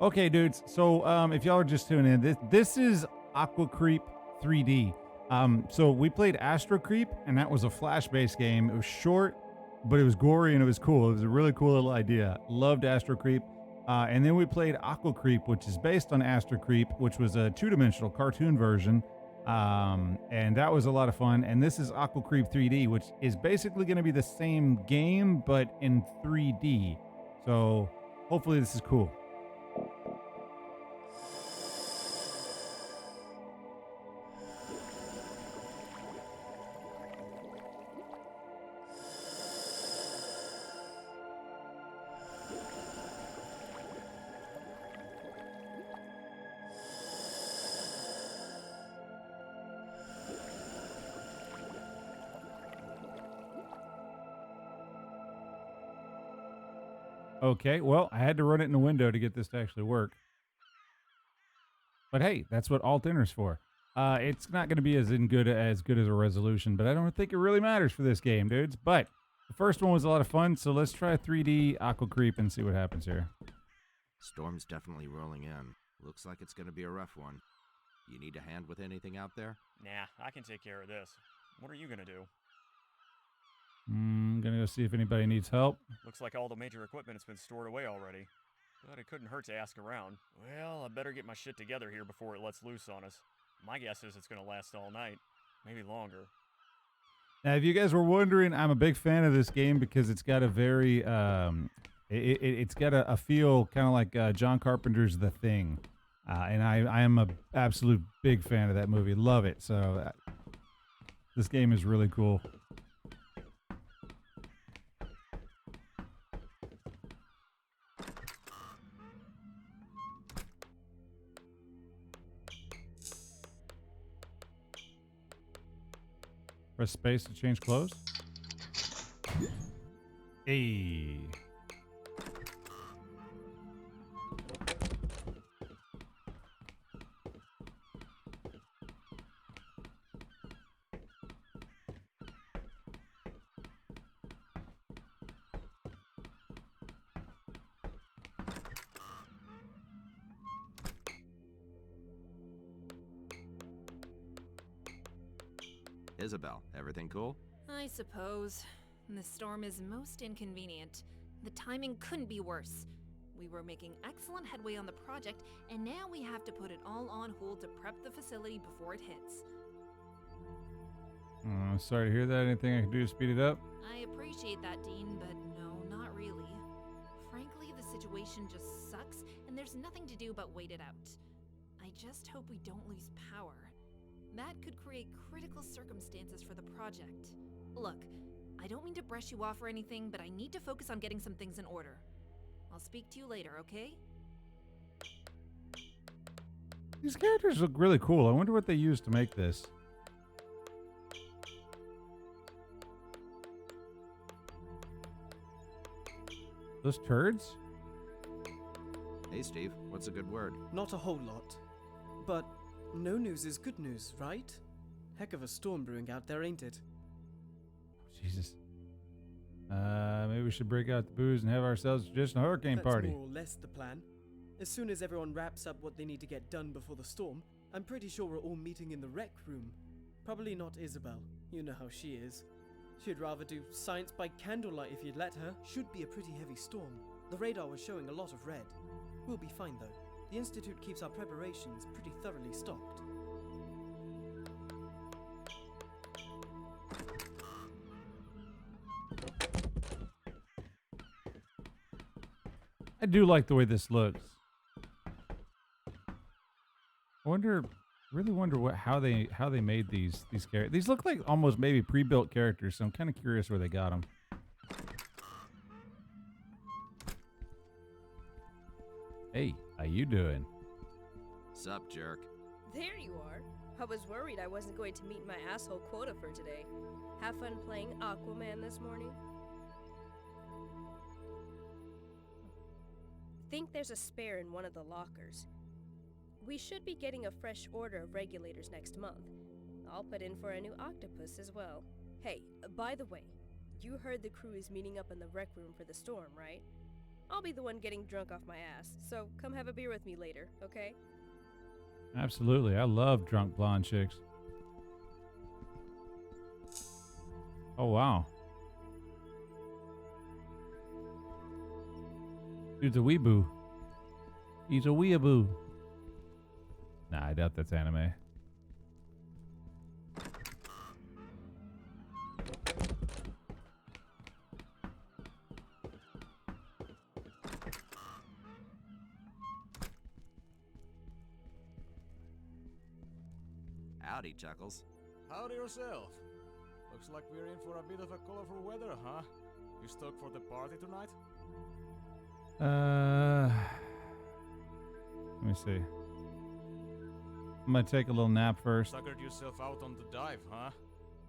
Okay, dudes. So, if y'all are just tuning in, this is Aquacreep 3D. So we played Creep, and that was a flash-based game. It was short, but it was gory and it was cool. It was a really cool little idea. Loved Creep. And then we played Aquacreep, which is based on Creep, which was a two-dimensional cartoon version. And that was a lot of fun. And this is Aquacreep 3D, which is basically going to be the same game, but in 3D. So hopefully this is cool. Okay, well, I had to run it in the window to get this to actually work. But hey, that's what Alt Enter's for. It's not going to be good as a resolution, but I don't think it really matters for this game, dudes. But the first one was a lot of fun, so let's try 3D Aqua Creep and see what happens here. Storm's definitely rolling in. Looks like it's going to be a rough one. You need a hand with anything out there? Nah, I can take care of this. What are you gonna do? I'm gonna go see if anybody needs help. Looks like all the major equipment has been stored away already. But it couldn't hurt to ask around. Well, I better get my shit together here before it lets loose on us. My guess is it's gonna last all night. Maybe longer. Now, if you guys were wondering, I'm a big fan of this game because it's got a very, it's got a feel kind of like John Carpenter's The Thing. And I am a absolute big fan of that movie. Love it. So this game is really cool. Press space to change clothes. Hey. Isabel, everything cool? I suppose. The storm is most inconvenient. The timing couldn't be worse. We were making excellent headway on the project, and now we have to put it all on hold to prep the facility before it hits. Sorry to hear that. Anything I can do to speed it up? I appreciate that, Dean, but no, not really. Frankly, the situation just sucks, and there's nothing to do but wait it out. I just hope we don't lose power. That could create critical circumstances for the project. Look, I don't mean to brush you off or anything, but I need to focus on getting some things in order. I'll speak to you later, okay? These characters look really cool. I wonder what they used to make this. Those turds? Hey, Steve, what's a good word? Not a whole lot. But no news is good news, right? Heck of a storm brewing out there, ain't it? Jesus. Maybe we should break out the booze and have ourselves just a hurricane party. That's more or less the plan. As soon as everyone wraps up what they need to get done before the storm, I'm pretty sure we're all meeting in the rec room. Probably not Isabel. You know how she is. She'd rather do science by candlelight if you'd let her. Should be a pretty heavy storm. The radar was showing a lot of red. We'll be fine though. The Institute keeps our preparations pretty thoroughly stocked. I do like the way this looks. Really wonder how they made these characters. These look like almost maybe pre-built characters, so I'm kind of curious where they got them. Hey, how you doing? Sup, jerk? There you are. I was worried I wasn't going to meet my asshole quota for today. Have fun playing Aquaman this morning? Think there's a spare in one of the lockers. We should be getting a fresh order of regulators next month. I'll put in for a new octopus as well. Hey, by the way, you heard the crew is meeting up in the rec room for the storm, right? I'll be the one getting drunk off my ass, so come have a beer with me later, okay? Absolutely. I love drunk blonde chicks. Oh, wow. Dude's a weeaboo. He's a weeaboo. Nah, I doubt that's anime. Howdy, Chuckles. Howdy yourself. Looks like we're in for a bit of a colorful weather, huh? You stoked for the party tonight? Let me see. I'm gonna take a little nap first. Suckered yourself out on the dive, huh?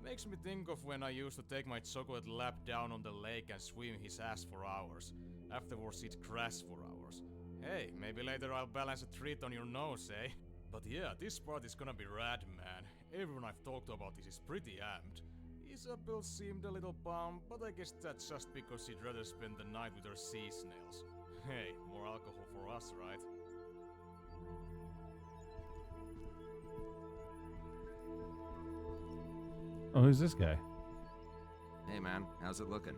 Makes me think of when I used to take my chocolate lap down on the lake and swim his ass for hours. Afterwards he'd crash for hours. Hey, maybe later I'll balance a treat on your nose, eh? But yeah, this party's gonna be rad, man. Everyone I've talked to about this is pretty amped. Isabel seemed a little bummed, but I guess that's just because she'd rather spend the night with her sea snails. Hey, more alcohol for us, right? Oh, who's this guy? Hey, man, how's it looking?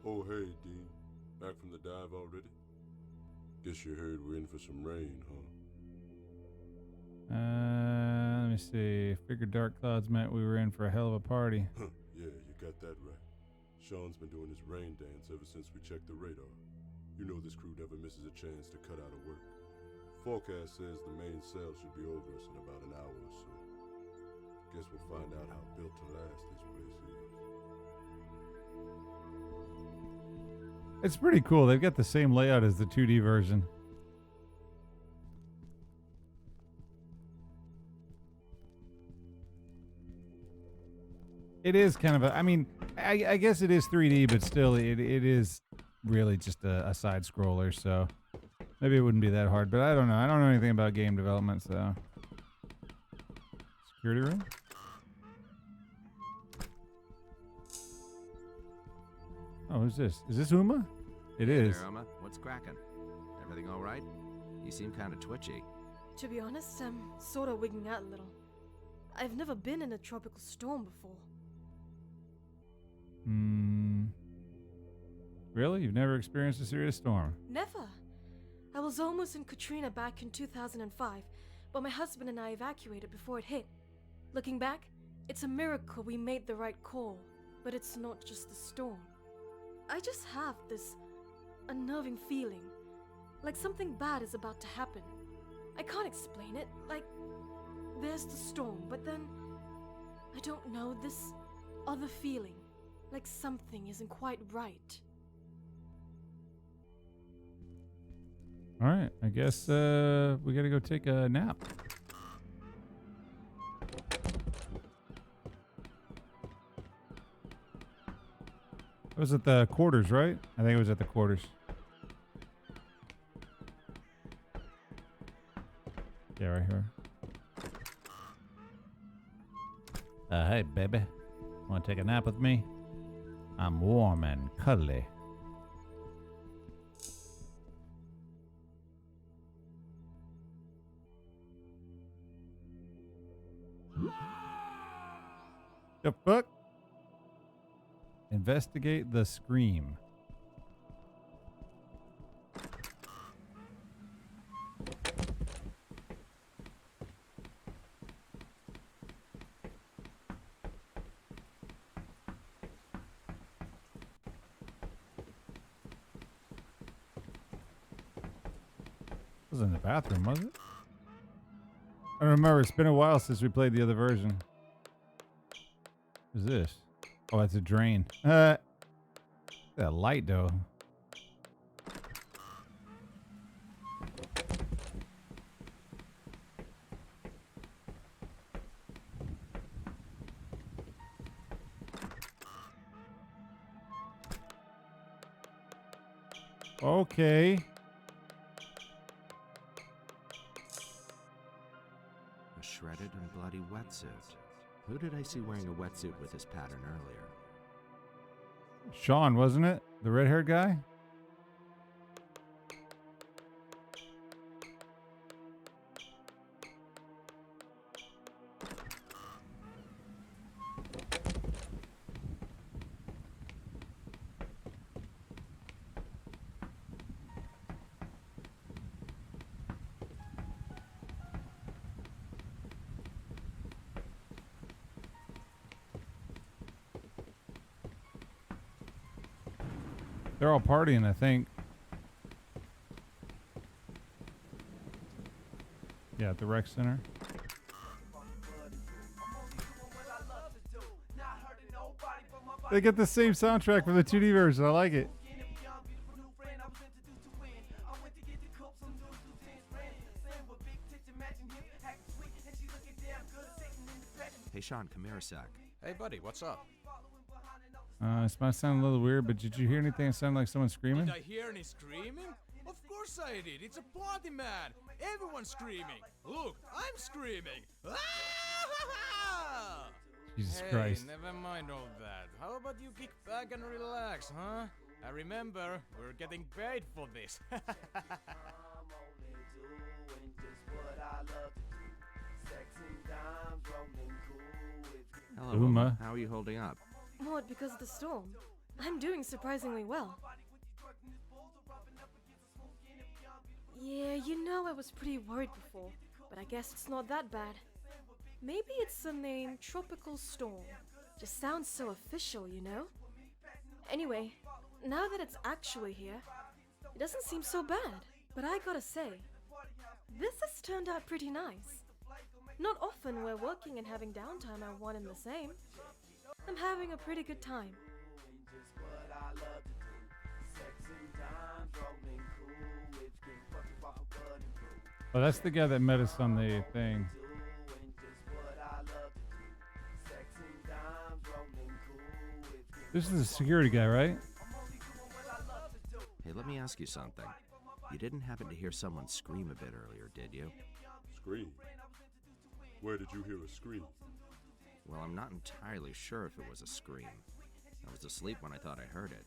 Oh, hey, Dean. Back from the dive already? Guess you heard we're in for some rain, huh? Let me see. Figured dark clouds meant we were in for a hell of a party. Yeah, you got that right. Sean's been doing his rain dance ever since we checked the radar. You know this crew never misses a chance to cut out of work. Forecast says the main sail should be over us in about an hour or so. Guess we'll find out how built to last this place is. It's pretty cool. They've got the same layout as the 2D version. It is kind of a, I mean, I guess it is 3D, but still it is really just a side scroller, so maybe it wouldn't be that hard, but I don't know. I don't know anything about game development, so. Security room? Oh, who's this? Is this Uma? It Hey is. there, Uma. What's cracking? Everything all right? You seem kind of twitchy. To be honest, I'm sort of wigging out a little. I've never been in a tropical storm before. Really? You've never experienced a serious storm? Never. I was almost in Katrina back in 2005, but my husband and I evacuated before it hit. Looking back, it's a miracle we made the right call, but it's not just the storm. I just have this unnerving feeling, like something bad is about to happen. I can't explain it, like there's the storm, but then I don't know, this other feeling, like something isn't quite right. All right, I guess we gotta go take a nap. It was at the quarters, right? I think it was at the quarters. Yeah, right here. Hey, baby. Want to take a nap with me? I'm warm and cuddly. The fuck? Investigate the scream. It was in the bathroom, was it? I don't remember. It's been a while since we played the other version. What's this? Oh, that's a drain. That light, though. Okay. A shredded and bloody wetsuit. Who did I see wearing a wetsuit with this pattern earlier? Sean, wasn't it? The red-haired guy? They're all partying, I think. Yeah, at the rec center. They get the same soundtrack for the 2D version. I like it. Hey Sean, come here a sec. Hey buddy, what's up? This might sound a little weird, but did you hear anything that sounded like someone screaming? Did I hear any screaming? Of course I did. It's a party, man. Everyone's screaming. Look, I'm screaming. Ah! Jesus Hey, Christ. never mind all that. How about you kick back and relax, huh? I remember, we're getting paid for this. Hello, Uma. Uma. How are you holding up? What, because of the storm? I'm doing surprisingly well. Yeah, you know I was pretty worried before, but I guess it's not that bad. Maybe it's the name Tropical Storm. Just sounds so official, you know? Anyway, now that it's actually here, it doesn't seem so bad. But I gotta say, this has turned out pretty nice. Not often we're working and having downtime are one and the same. I'm having a pretty good time. Oh, that's the guy that met us on the thing. This is the security guy, right? Hey, let me ask you something. You didn't happen to hear someone scream a bit earlier, did you? Scream? Where did you hear a scream? Well, I'm not entirely sure if it was a scream. I was asleep when I thought I heard it,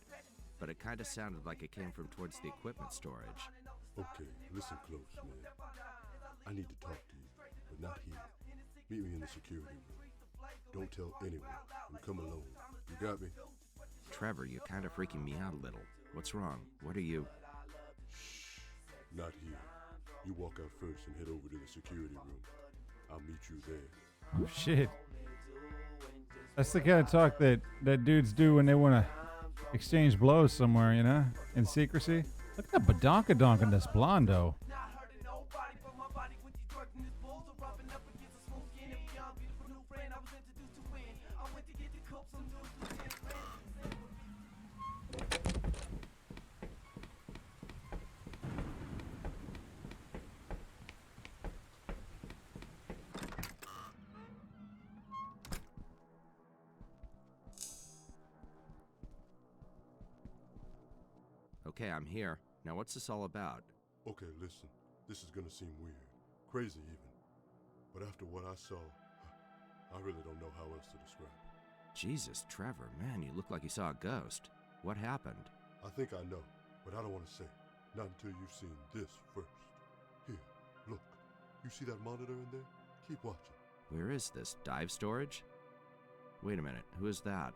but it kind of sounded like it came from towards the equipment storage. Okay, listen close, man. I need to talk to you, but not here. Meet me in the security room. Don't tell anyone, and come alone. You got me? Trevor, you're kind of freaking me out a little. What's wrong? What are you... Shh. Not here. You walk out first and head over to the security room. I'll meet you there. Oh, shit. That's the kind of talk that dudes do when they want to exchange blows somewhere, you know? In secrecy. Look at that badonkadonk in this blondo. Okay, I'm here. Now what's this all about? Okay, listen. This is gonna seem weird. Crazy even. But after what I saw, I really don't know how else to describe it. Jesus, Trevor, man, you look like you saw a ghost. What happened? I think I know, but I don't want to say. Not until you've seen this first. Here, look. You see that monitor in there? Keep watching. Where is this? Dive storage? Wait a minute, who is that?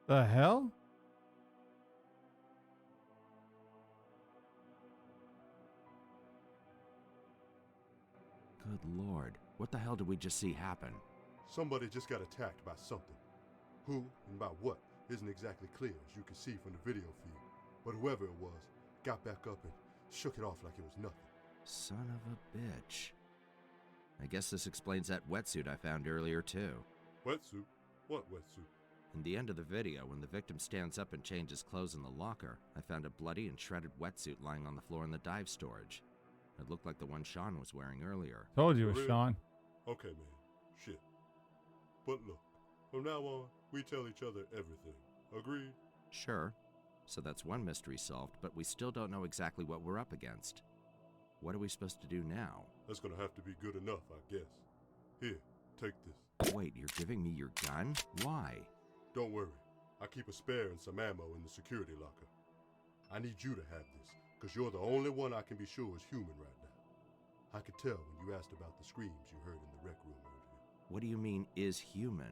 The hell? Good Lord, what the hell did we just see happen? Somebody just got attacked by something. Who and by what isn't exactly clear, as you can see from the video feed. But whoever it was got back up and shook it off like it was nothing. Son of a bitch. I guess this explains that wetsuit I found earlier, too. Wetsuit? What wetsuit? In the end of the video, when the victim stands up and changes clothes in the locker, I found a bloody and shredded wetsuit lying on the floor in the dive storage. It looked like the one Sean was wearing earlier. Told you it was Really? Sean. Okay, man. Shit. But look, from now on, we tell each other everything. Agreed? Sure. So that's one mystery solved, but we still don't know exactly what we're up against. What are we supposed to do now? That's gonna have to be good enough, I guess. Here, take this. Wait, you're giving me your gun? Why? Don't worry. I keep a spare and some ammo in the security locker. I need you to have this, because you're the only one I can be sure is human right now. I could tell when you asked about the screams you heard in the rec room earlier. What do you mean, is human?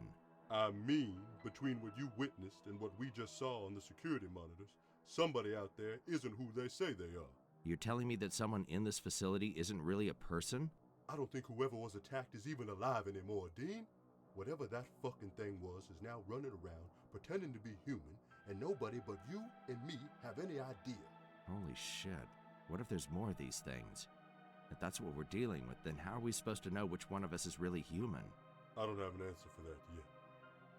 I mean, between what you witnessed and what we just saw on the security monitors, somebody out there isn't who they say they are. You're telling me that someone in this facility isn't really a person? I don't think whoever was attacked is even alive anymore, Dean. Whatever that fucking thing was is now running around, pretending to be human, and nobody but you and me have any idea. Holy shit. What if there's more of these things? If that's what we're dealing with, then how are we supposed to know which one of us is really human? I don't have an answer for that yet.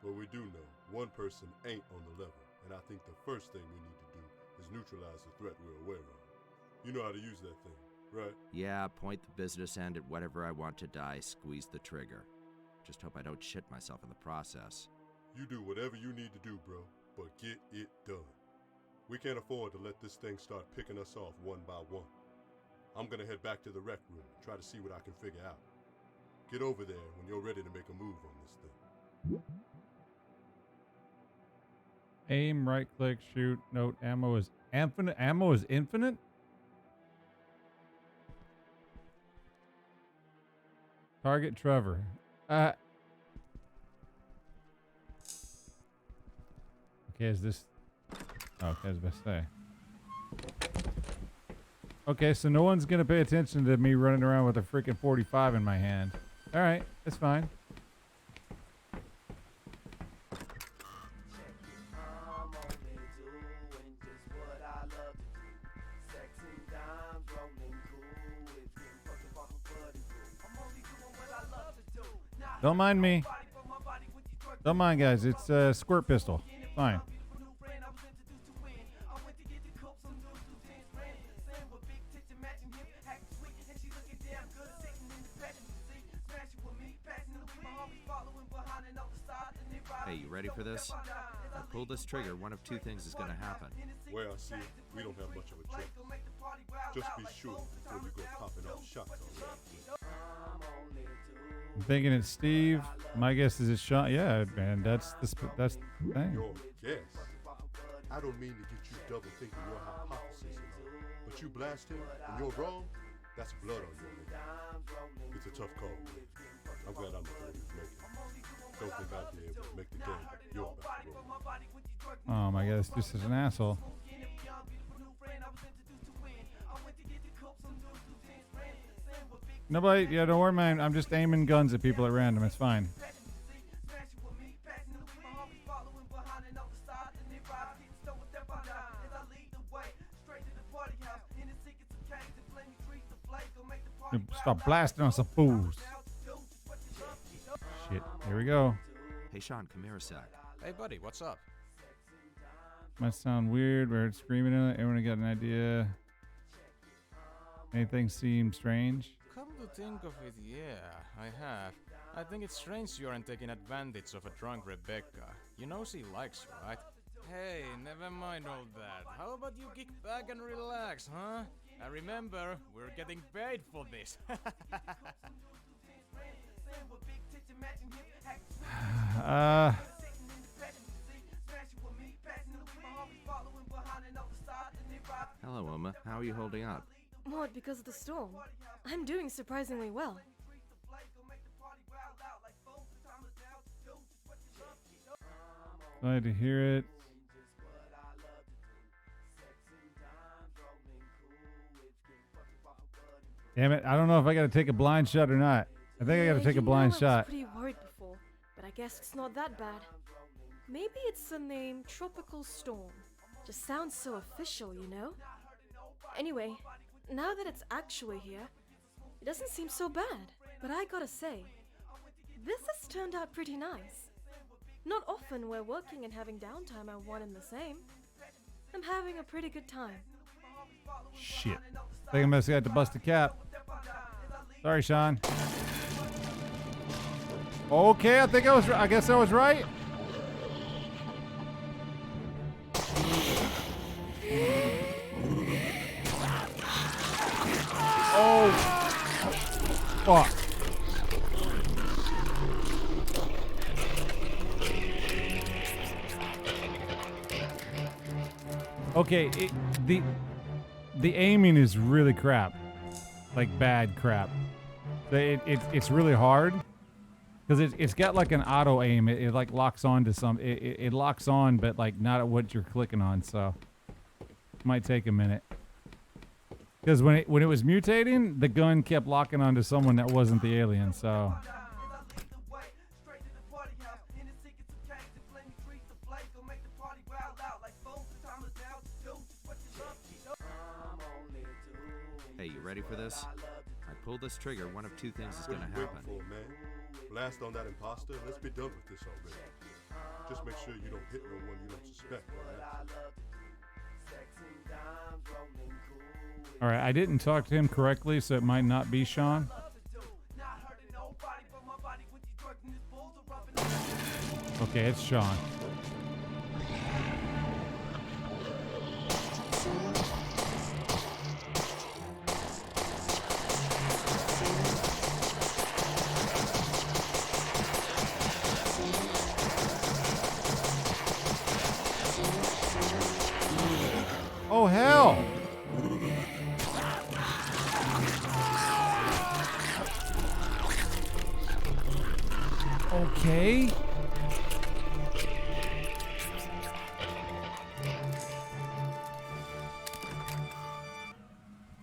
But we do know one person ain't on the level, and I think the first thing we need to do is neutralize the threat we're aware of. You know how to use that thing, right? Yeah, point the business end at whatever I want to die, squeeze the trigger. Just hope I don't shit myself in the process. You do whatever you need to do, bro, but get it done. We can't afford to let this thing start picking us off one by one. I'm gonna head back to the rec room and try to see what I can figure out. Get over there when you're ready to make a move on this thing. Aim, right click, shoot. Note, ammo is infinite. Ammo is infinite? Target Trevor. Okay, is this... Oh, okay, I was about to say. Okay, so no one's gonna pay attention to me running around with a freaking 45 in my hand. Alright, that's fine. Don't mind me. Don't mind, guys. It's a squirt pistol. Fine. Hey, you ready for this? I pull this trigger, one of two things is gonna happen. Where I see it, we don't have much of a choice. Just be sure before you go popping off shots already. I'm thinking it's Steve. My guess is it's Sean. Yeah, man, that's the thing. Your guess? I don't mean to get you double thinking your hypothesis and all, but you blast him and you're wrong, that's blood on your hands. It's a tough call. I'm glad I'm the one who's making it. Don't think I'd be able to make the game you're about to roll. Oh my god, this dude's such an asshole. Nobody, yeah, don't worry, man. I'm just aiming guns at people at random. It's fine. Stop blasting on some fools. Shit, here we go. Hey Sean, come here a sec. Hey buddy, what's up? Might sound weird, we're screaming in it. Everyone got an idea? Anything seem strange? Come to think of it, yeah, I have. I think it's strange you aren't taking advantage of a drunk Rebecca. You know she likes you, right? Hey, never mind all that. How about you kick back and relax, huh? And remember, we're getting paid for this. Hello, Uma. How are you holding up? What, because of the storm? I'm doing surprisingly well. Glad to hear it. Damn it, I don't know if I gotta take a blind shot or not. I think I gotta take a blind shot. I was pretty worried before, but I guess it's not that bad. Maybe it's the name Tropical Storm. Just sounds so official, you know? Anyway, now that it's actually here, it doesn't seem so bad. But I gotta say, this has turned out pretty nice. Not often where working and having downtime are one and the same. I'm having a pretty good time. Shit. I think I must have got to bust a cap. Sorry, Sean. Okay, I guess I was right. Oh. Fuck. Okay, the aiming is really crap, like bad crap. It's really hard because it's got like an auto aim. It like locks on to some. It locks on, but like not at what you're clicking on. So it might take a minute. Because when it was mutating, the gun kept locking onto someone that wasn't the alien. So. Hey, you ready for this? I pull this trigger, one of two things is What gonna you happen. waiting for, man? Blast on that imposter. Let's be done with this already. Just make sure you don't hit no one you don't suspect. All right, I didn't talk to him correctly, so it might not be Sean. Okay, it's Sean. Oh, hell! Okay.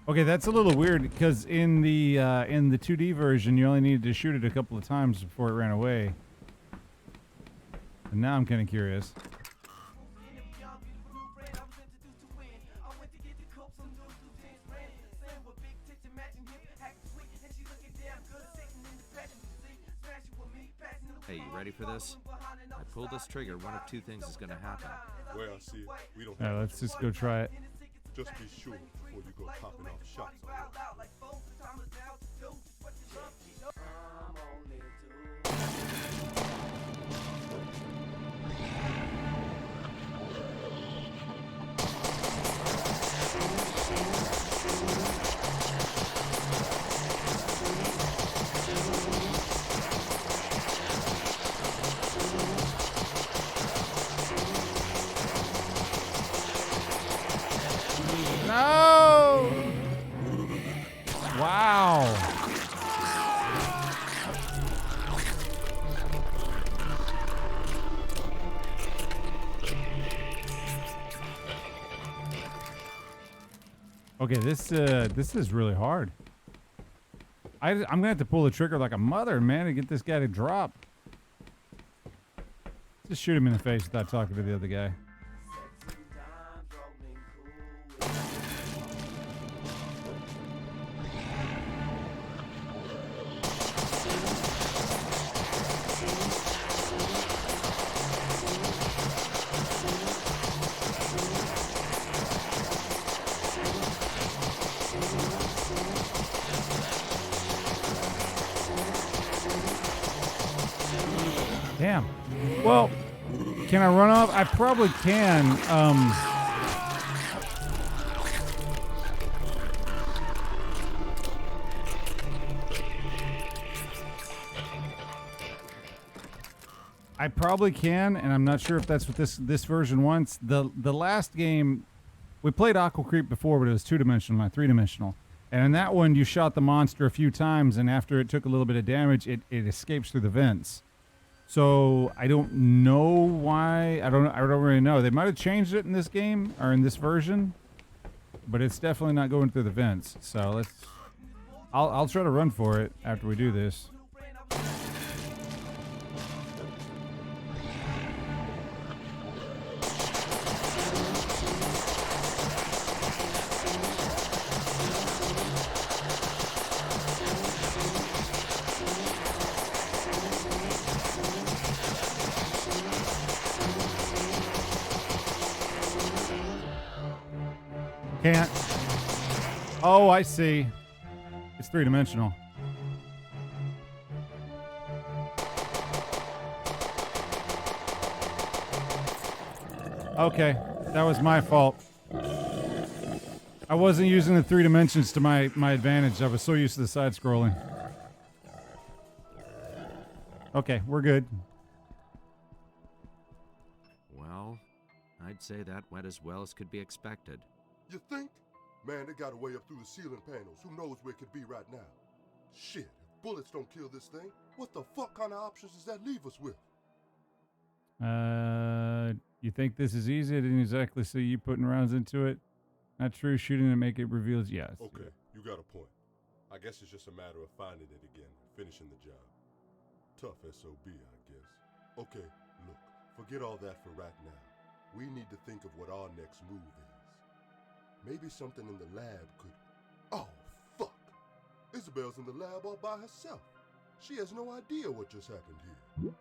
Okay, that's a little weird because in the 2D version, you only needed to shoot it a couple of times before it ran away. And now I'm kind of curious. Hey, you ready for this? I pull this trigger, one of two things is gonna happen. Where I see it, we don't All right, let's just go try it. Just be sure before you go popping off shots on it. No! Wow. Okay, this is really hard. I'm gonna have to pull the trigger like a mother, man, to get this guy to drop. Just shoot him in the face without talking to the other guy. Damn. Well, can I run off? I probably can. I probably can, and I'm not sure if that's what this version wants. The last game, we played Aquacreep before, but it was 2-dimensional, not 3-dimensional. And in that one, you shot the monster a few times, and after it took a little bit of damage, it escapes through the vents. So I don't know why. I don't really know. They might have changed it in this game or in this version, but it's definitely not going through the vents. So I'll try to run for it after we do this. Can't. Oh, I see. It's 3-dimensional. Okay, that was my fault. I wasn't using the 3 dimensions to my advantage. I was so used to the side scrolling. Okay, we're good. Well, I'd say that went as well as could be expected. You think? Man, they got a way up through the ceiling panels. Who knows where it could be right now? Shit, if bullets don't kill this thing, what the fuck kind of options does that leave us with? You think this is easy? I didn't exactly see you putting rounds into it. Not true. Shooting to make it reveals yes. Okay, you got a point. I guess it's just a matter of finding it again, finishing the job. Tough SOB, I guess. Okay, look, forget all that for right now. We need to think of what our next move is. Maybe something in the lab could... Oh, fuck! Isabel's in the lab all by herself. She has no idea what just happened here.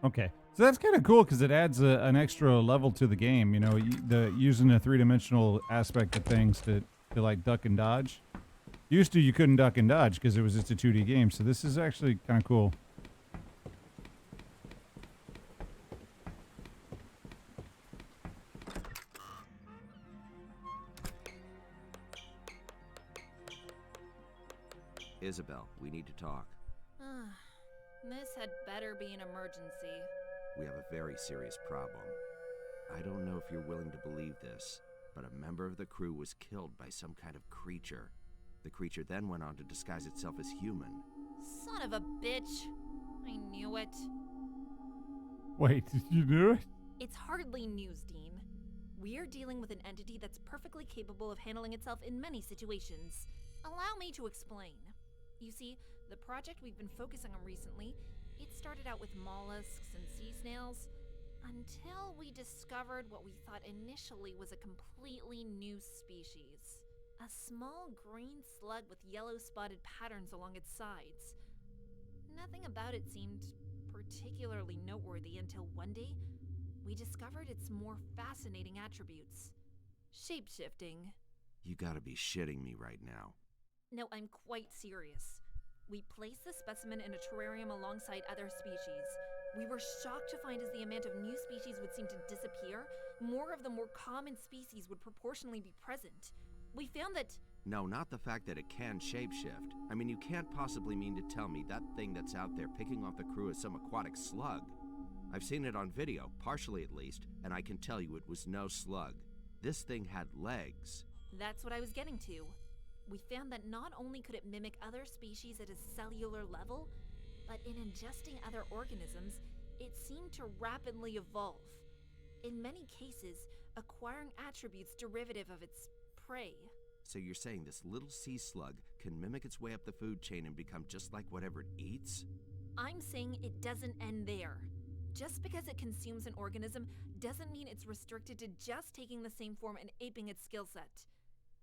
Okay, so that's kind of cool because it adds an extra level to the game. You know, using the three-dimensional aspect of things to like duck and dodge. Used to you couldn't duck and dodge because it was just a 2D game. So this is actually kind of cool. Isabel, we need to talk. This had better be an emergency. We have a very serious problem. I don't know if you're willing to believe this, but a member of the crew was killed by some kind of creature. The creature then went on to disguise itself as human. Son of a bitch. I knew it. Wait, did you do it? It's hardly news, Dean. We're dealing with an entity that's perfectly capable of handling itself in many situations. Allow me to explain. You see, the project we've been focusing on recently, it started out with mollusks and sea snails, until we discovered what we thought initially was a completely new species. A small green slug with yellow spotted patterns along its sides. Nothing about it seemed particularly noteworthy until one day, we discovered its more fascinating attributes. Shape-shifting. You gotta be shitting me right now. No, I'm quite serious. We placed the specimen in a terrarium alongside other species. We were shocked to find as the amount of new species would seem to disappear, more of the more common species would proportionally be present. We found that... No, not the fact that it can shapeshift. I mean, you can't possibly mean to tell me that thing that's out there picking off the crew is some aquatic slug. I've seen it on video, partially at least, and I can tell you it was no slug. This thing had legs. That's what I was getting to. We found that not only could it mimic other species at a cellular level, but in ingesting other organisms, it seemed to rapidly evolve. In many cases, acquiring attributes derivative of its prey. So you're saying this little sea slug can mimic its way up the food chain and become just like whatever it eats? I'm saying it doesn't end there. Just because it consumes an organism doesn't mean it's restricted to just taking the same form and aping its skill set.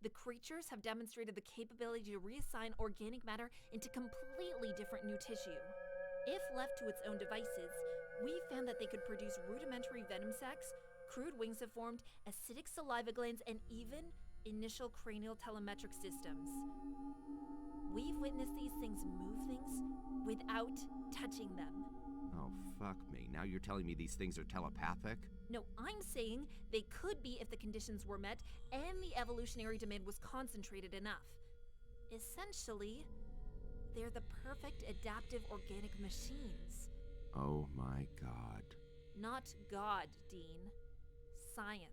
The creatures have demonstrated the capability to reassign organic matter into completely different new tissue. If left to its own devices, we found that they could produce rudimentary venom sacs, crude wings have formed, acidic saliva glands, and even initial cranial telemetric systems. We've witnessed these things move things without touching them. Oh, fuck me. Now you're telling me these things are telepathic? No, I'm saying they could be if the conditions were met and the evolutionary demand was concentrated enough. Essentially, they're the perfect adaptive organic machines. Oh my god. Not God, Dean. Science.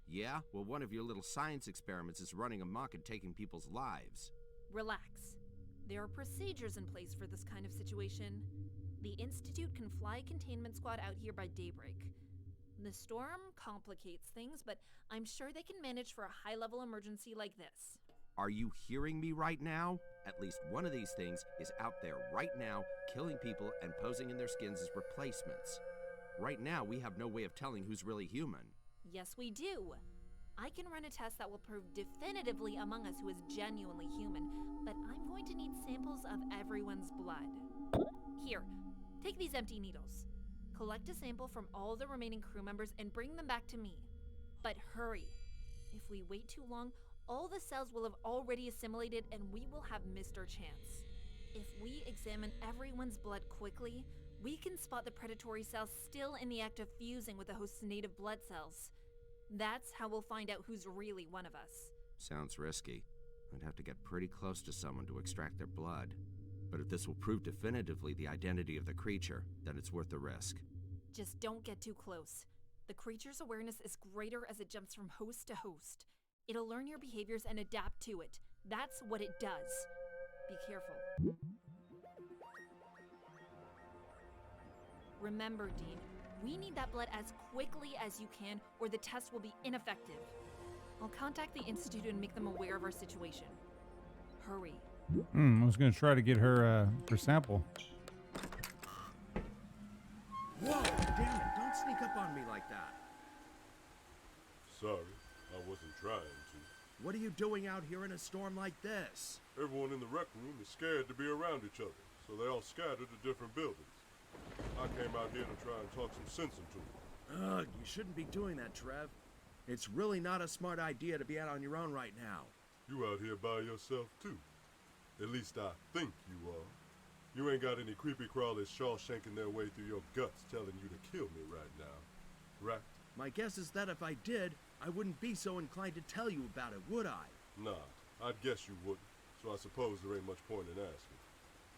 Yeah? Well, one of your little science experiments is running amok and taking people's lives. Relax. There are procedures in place for this kind of situation. The Institute can fly a containment squad out here by daybreak. The storm complicates things, but I'm sure they can manage for a high-level emergency like this. Are you hearing me right now? At least one of these things is out there right now, killing people and posing in their skins as replacements. Right now, we have no way of telling who's really human. Yes, we do. I can run a test that will prove definitively among us who is genuinely human, but I'm going to need samples of everyone's blood. Here, take these empty needles. Collect a sample from all the remaining crew members and bring them back to me. But hurry. If we wait too long, all the cells will have already assimilated and we will have missed our chance. If we examine everyone's blood quickly, we can spot the predatory cells still in the act of fusing with the host's native blood cells. That's how we'll find out who's really one of us. Sounds risky. I'd have to get pretty close to someone to extract their blood. But if this will prove definitively the identity of the creature, then it's worth the risk. Just don't get too close. The creature's awareness is greater as it jumps from host to host. It'll learn your behaviors and adapt to it. That's what it does. Be careful. Remember, Dean, we need that blood as quickly as you can, or the test will be ineffective. I'll contact the Institute and make them aware of our situation. Hurry. I was gonna try to get her sample. Whoa, damn it, don't sneak up on me like that. Sorry, I wasn't trying to. What are you doing out here in a storm like this? Everyone in the rec room is scared to be around each other, so they all scattered to different buildings. I came out here to try and talk some sense into them. Ugh, you shouldn't be doing that, Trev. It's really not a smart idea to be out on your own right now. You out here by yourself, too. At least I think you are. You ain't got any creepy crawlers shawshanking their way through your guts telling you to kill me right now, right? My guess is that if I did, I wouldn't be so inclined to tell you about it, would I? Nah, I'd guess you wouldn't, so I suppose there ain't much point in asking.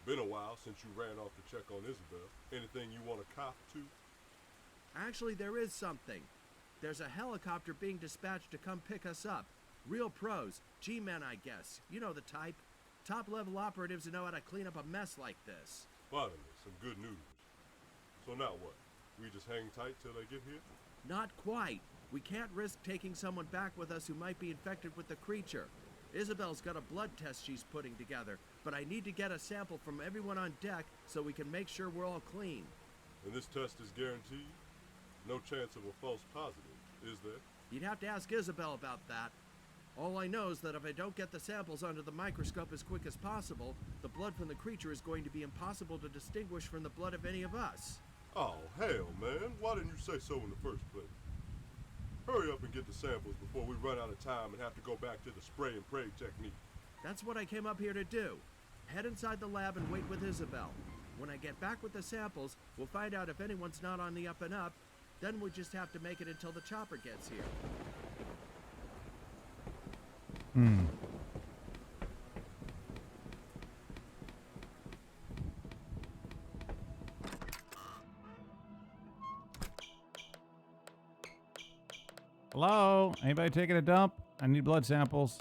Been a while since you ran off to check on Isabel. Anything you want to cop to? Actually, there is something. There's a helicopter being dispatched to come pick us up. Real pros, G-men, I guess. You know the type. Top-level operatives who know how to clean up a mess like this. Finally, some good news. So now what? We just hang tight till they get here? Not quite. We can't risk taking someone back with us who might be infected with the creature. Isabel's got a blood test she's putting together, but I need to get a sample from everyone on deck so we can make sure we're all clean. And this test is guaranteed? No chance of a false positive, is there? You'd have to ask Isabel about that. All I know is that if I don't get the samples under the microscope as quick as possible, the blood from the creature is going to be impossible to distinguish from the blood of any of us. Oh, hell, man. Why didn't you say so in the first place? Hurry up and get the samples before we run out of time and have to go back to the spray and pray technique. That's what I came up here to do. Head inside the lab and wait with Isabel. When I get back with the samples, we'll find out if anyone's not on the up and up. Then we just have to make it until the chopper gets here. Hello? Anybody taking a dump? I need blood samples.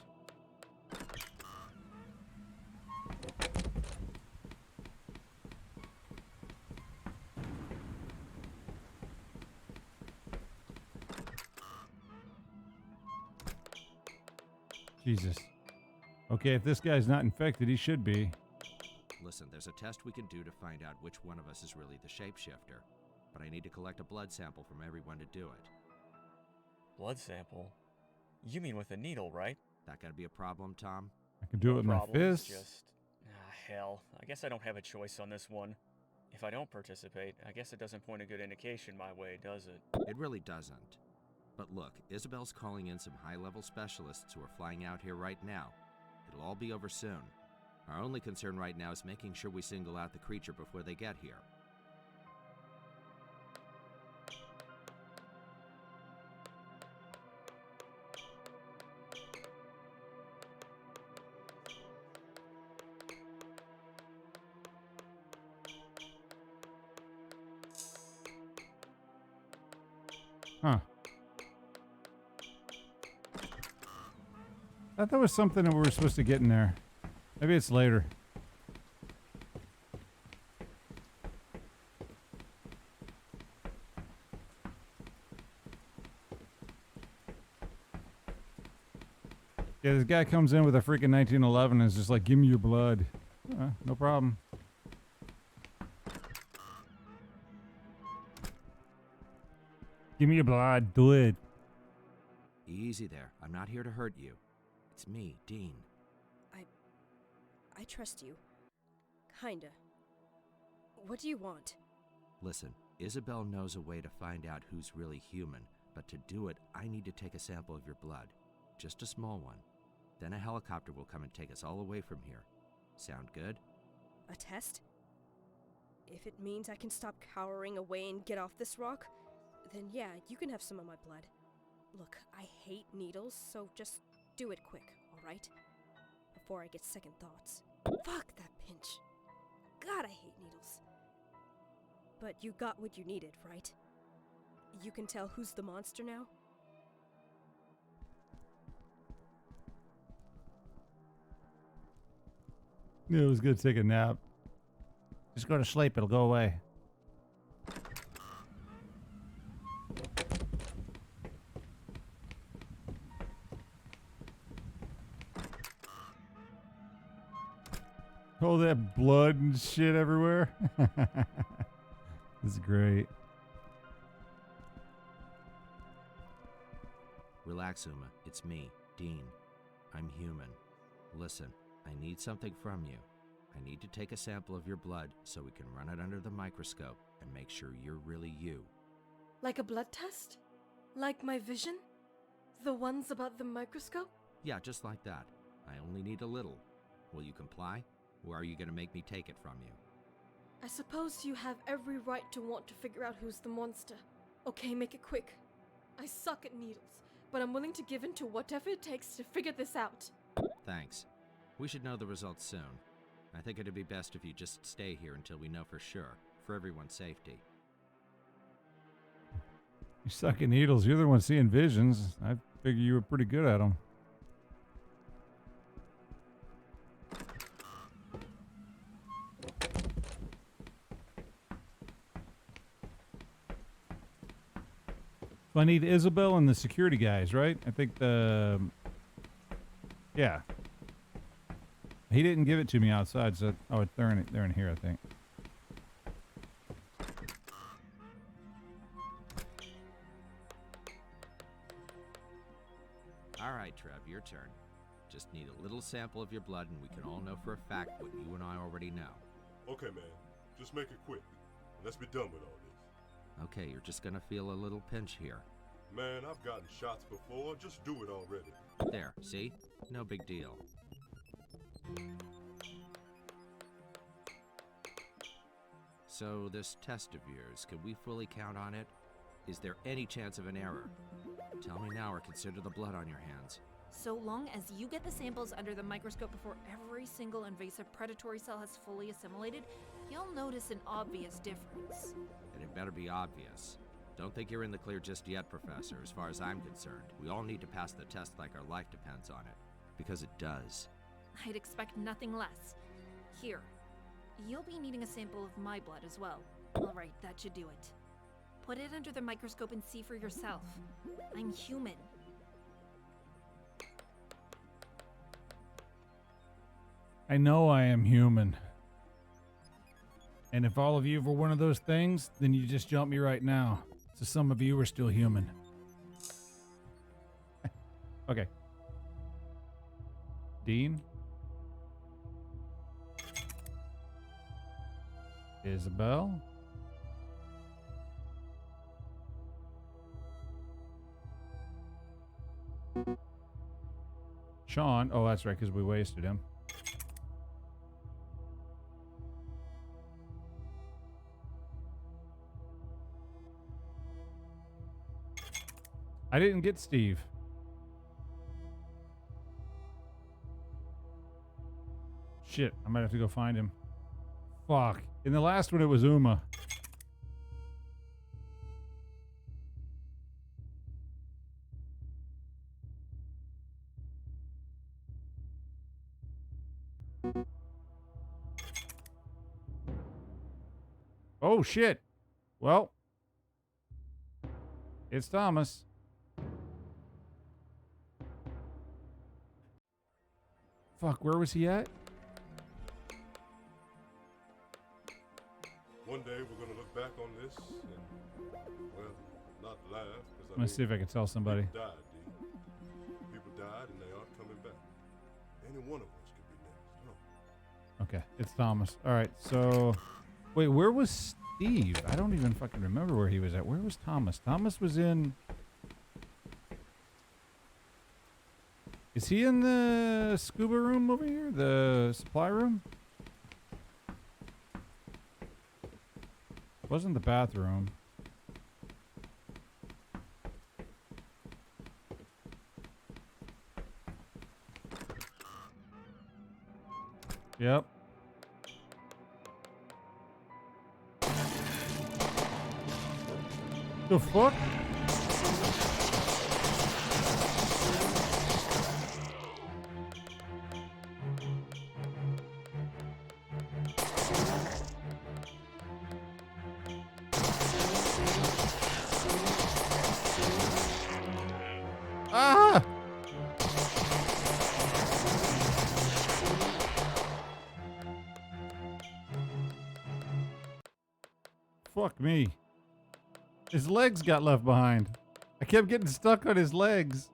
Jesus. Okay, if this guy's not infected, he should be. Listen, there's a test we can do to find out which one of us is really the shapeshifter. But I need to collect a blood sample from everyone to do it. Blood sample? You mean with a needle, right? That gotta be a problem, Tom? I can do it with my Problem is fists. just... hell. I guess I don't have a choice on this one. If I don't participate, I guess it doesn't point a good indication my way, does it? It really doesn't. But look, Isabel's calling in some high-level specialists who are flying out here right now. It'll all be over soon. Our only concern right now is making sure we single out the creature before they get here. Huh. I thought there was something that we were supposed to get in there. Maybe it's later. Yeah, this guy comes in with a freaking 1911 and is just like, give me your blood. No problem. Give me your blood. Do it. Easy there. I'm not here to hurt you. It's me, Dean. I trust you. Kinda. What do you want? Listen, Isabel knows a way to find out who's really human, but to do it, I need to take a sample of your blood. Just a small one. Then a helicopter will come and take us all away from here. Sound good? A test? If it means I can stop cowering away and get off this rock, then yeah, you can have some of my blood. Look, I hate needles, so just do it quick, alright? Before I get second thoughts. Fuck that pinch. God, I hate needles. But you got what you needed, right? You can tell who's the monster now? Yeah, it was good to take a nap. Just go to sleep, it'll go away. All that blood and shit everywhere. This is great. Relax, Uma. It's me, Dean. I'm human. Listen, I need something from you. I need to take a sample of your blood so we can run it under the microscope and make sure you're really you. Like a blood test? Like my vision? The ones about the microscope? Yeah, just like that. I only need a little. Will you comply? Or are you going to make me take it from you? I suppose you have every right to want to figure out who's the monster. Okay, make it quick. I suck at needles, but I'm willing to give in to whatever it takes to figure this out. Thanks. We should know the results soon. I think it'd be best if you just stay here until we know for sure, for everyone's safety. You suck at needles. You're the one seeing visions. I figure you were pretty good at them. So I need Isabel and the security guys, right? I think the... Yeah. He didn't give it to me outside, so... Oh, they're in here, I think. All right, Trev, your turn. Just need a little sample of your blood and we can all know for a fact what you and I already know. Okay, man. Just make it quick. And let's be done with all this. Okay, you're just gonna feel a little pinch here. Man, I've gotten shots before. Just do it already. There, see? No big deal. So, this test of yours, can we fully count on it? Is there any chance of an error? Tell me now or consider the blood on your hands. So long as you get the samples under the microscope before every single invasive predatory cell has fully assimilated, you'll notice an obvious difference. And it better be obvious. Don't think you're in the clear just yet, Professor. As far as I'm concerned, we all need to pass the test like our life depends on it. Because it does. I'd expect nothing less. Here, you'll be needing a sample of my blood as well. Alright, that should do it. Put it under the microscope and see for yourself. I'm human. I know I am human. And if all of you were one of those things, then you just jump me right now. So some of you are still human. Okay. Dean? Isabel? Sean? Oh, that's right, because we wasted him. I didn't get Steve. Shit, I might have to go find him. Fuck. In the last one, it was Uma. Oh, shit. Well, it's Thomas. Fuck, where was he at? One day we're gonna look back on this and, well, not laugh, because I'm gonna see if I can tell somebody. People died, D. People died and they aren't coming back. Any one of us could be next, huh? Okay, it's Thomas. All right, so... Wait, where was Steve? I don't even fucking remember where he was at. Where was Thomas? Thomas was in... Is he in the scuba room over here? The supply room? Wasn't the bathroom. Yep. The fuck? Ah! Fuck me. His legs got left behind. I kept getting stuck on his legs.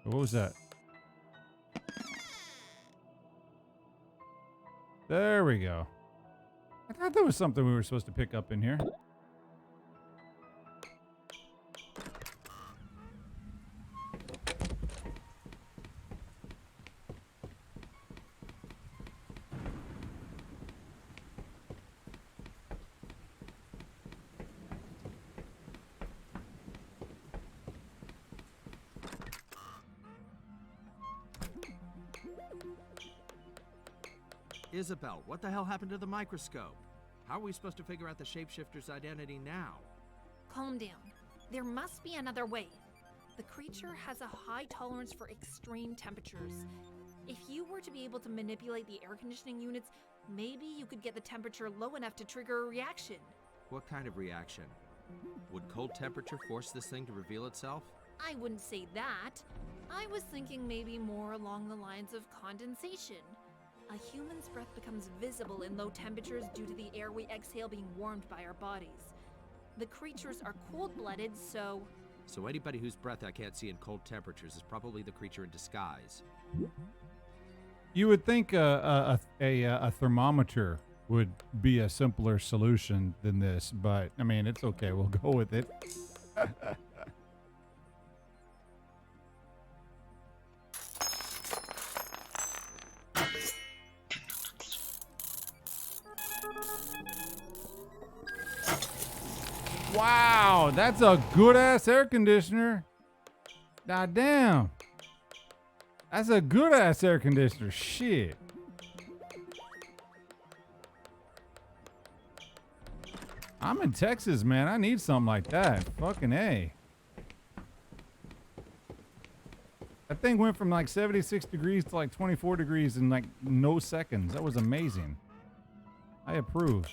What was that? There we go. I thought there was something we were supposed to pick up in here. Isabel, what the hell happened to the microscope? How are we supposed to figure out the shapeshifter's identity now? Calm down. There must be another way. The creature has a high tolerance for extreme temperatures. If you were to be able to manipulate the air conditioning units, maybe you could get the temperature low enough to trigger a reaction. What kind of reaction? Would cold temperature force this thing to reveal itself? I wouldn't say that. I was thinking maybe more along the lines of condensation. A human's breath becomes visible in low temperatures due to the air we exhale being warmed by our bodies. The creatures are cold-blooded, so... So anybody whose breath I can't see in cold temperatures is probably the creature in disguise. You would think a thermometer would be a simpler solution than this, but I mean, it's okay. We'll go with it. Wow, that's a good ass air conditioner. God damn. That's a good ass air conditioner. Shit. I'm in Texas, man. I need something like that. Fucking A. That thing went from like 76 degrees to like 24 degrees in like no seconds. That was amazing. I approve.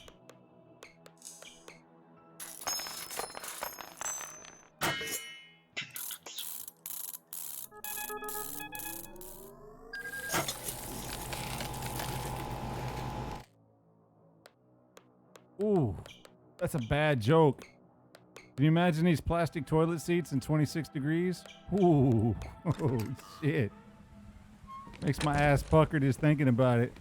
Ooh, that's a bad joke. Can you imagine these plastic toilet seats in 26 degrees? Ooh, oh shit. Makes my ass pucker just thinking about it.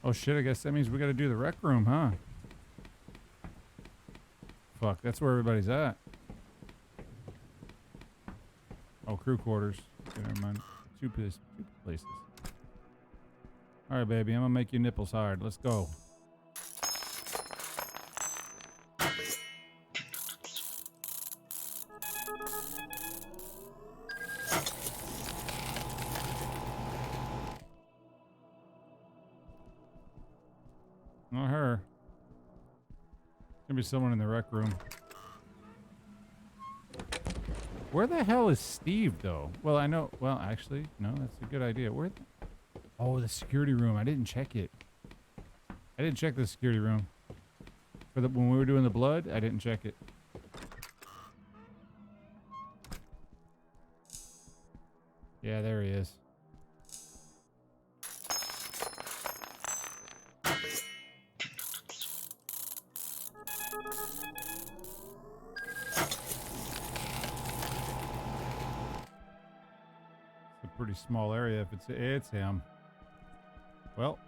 Oh shit, I guess that means we gotta do the rec room, huh? Fuck, that's where everybody's at. Oh, crew quarters. Okay, never mind. Two places. Alright, baby, I'm gonna make your nipples hard. Let's go. Not her. Gonna be someone in the rec room. Where the hell is Steve, though? Well, I know. Well, actually, no, that's a good idea. Where? Oh, the security room. I didn't check it. I didn't check the security room. When we were doing the blood, I didn't check it. Yeah, there he is. Pretty small area if it's him. Well,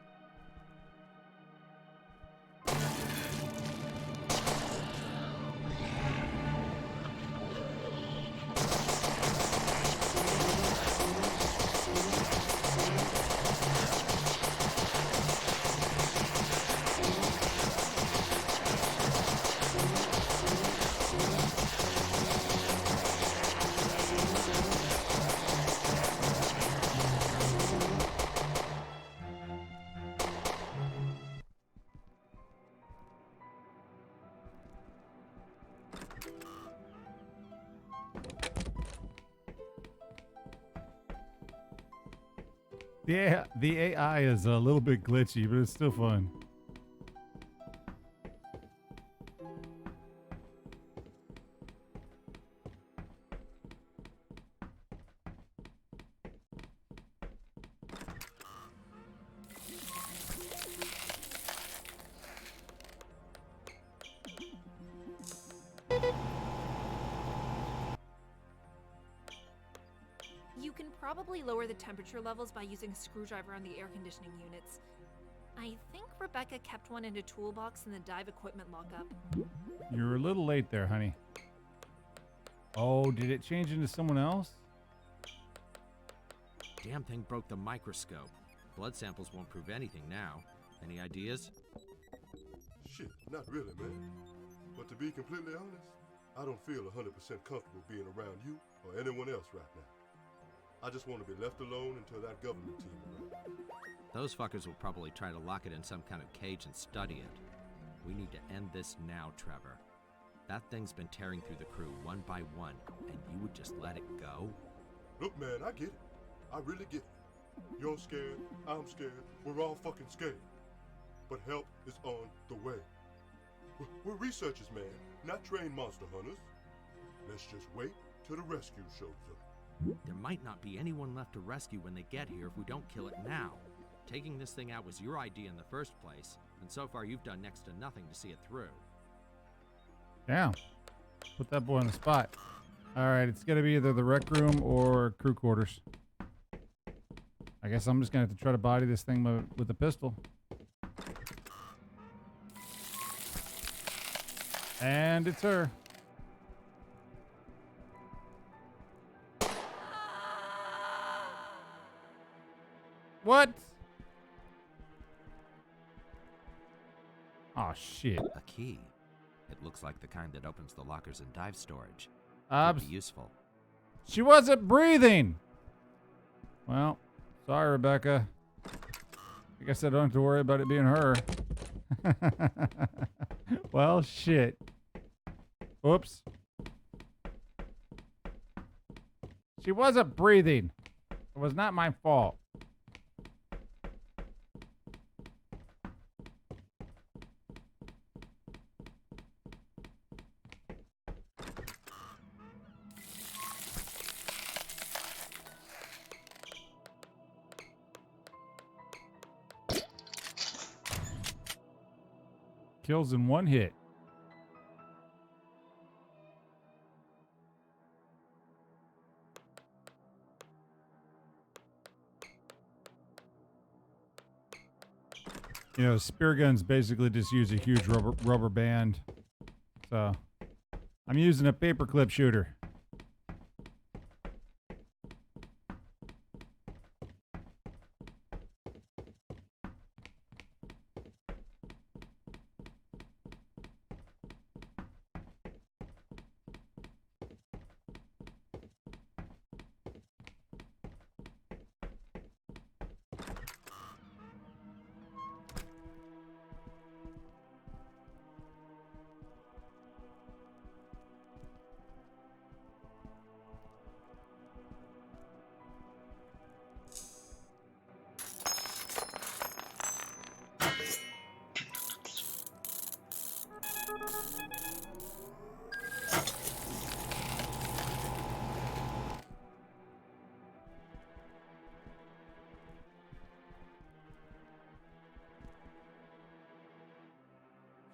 The AI is a little bit glitchy, but it's still fun. You can probably lower the temperature levels by using a screwdriver on the air conditioning units. I think Rebecca kept one in a toolbox in the dive equipment lockup. You're a little late there, honey. Oh, did it change into someone else? Damn thing broke the microscope. Blood samples won't prove anything now. Any ideas? Shit, not really, man. But to be completely honest, I don't feel 100% comfortable being around you or anyone else right now. I just want to be left alone until that government team arrives. Those fuckers will probably try to lock it in some kind of cage and study it. We need to end this now, Trevor. That thing's been tearing through the crew one by one, and you would just let it go? Look, man, I get it. I really get it. You're scared, I'm scared, we're all fucking scared. But help is on the way. We're researchers, man, not trained monster hunters. Let's just wait till the rescue shows up. There might not be anyone left to rescue when they get here if we don't kill it now. Taking this thing out was your idea in the first place, and so far you've done next to nothing to see it through. Damn. Put that boy on the spot. All right, it's going to be either the rec room or crew quarters. I guess I'm just going to have to try to body this thing with a pistol. And it's her. What? Oh, shit. A key. It looks like the kind that opens the lockers in dive storage. Could be useful. She wasn't breathing. Well, sorry, Rebecca. I guess I don't have to worry about it being her. Well, shit. Oops. She wasn't breathing. It was not my fault. Kills in one hit. You know, spear guns basically just use a huge rubber band. So, I'm using a paperclip shooter.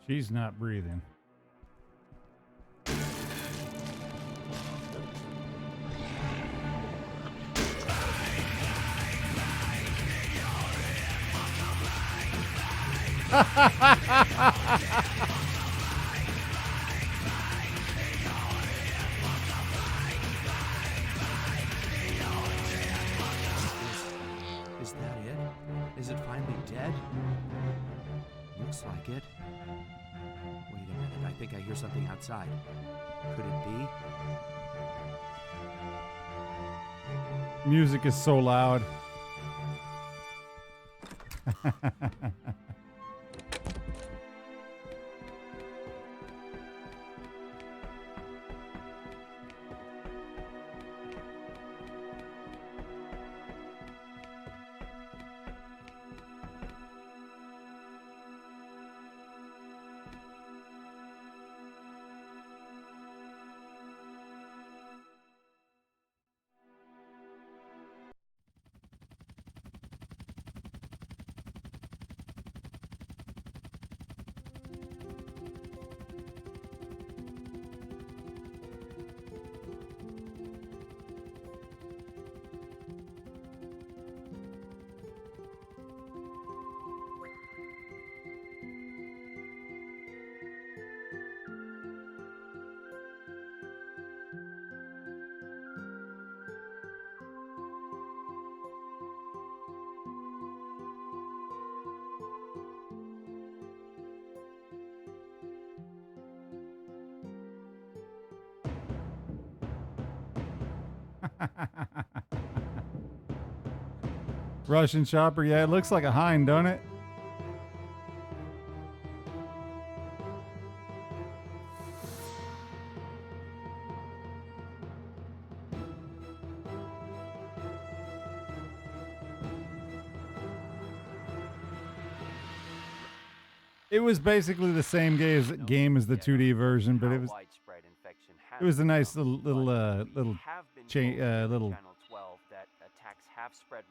She's not breathing. Is that it? Is it finally dead? Looks like it. Wait a minute, I think I hear something outside. Could it be? Music is so loud. Russian chopper, yeah, it looks like a hind, don't it? It was basically the same game as the 2D version, but it was a nice little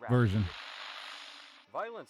version. Violence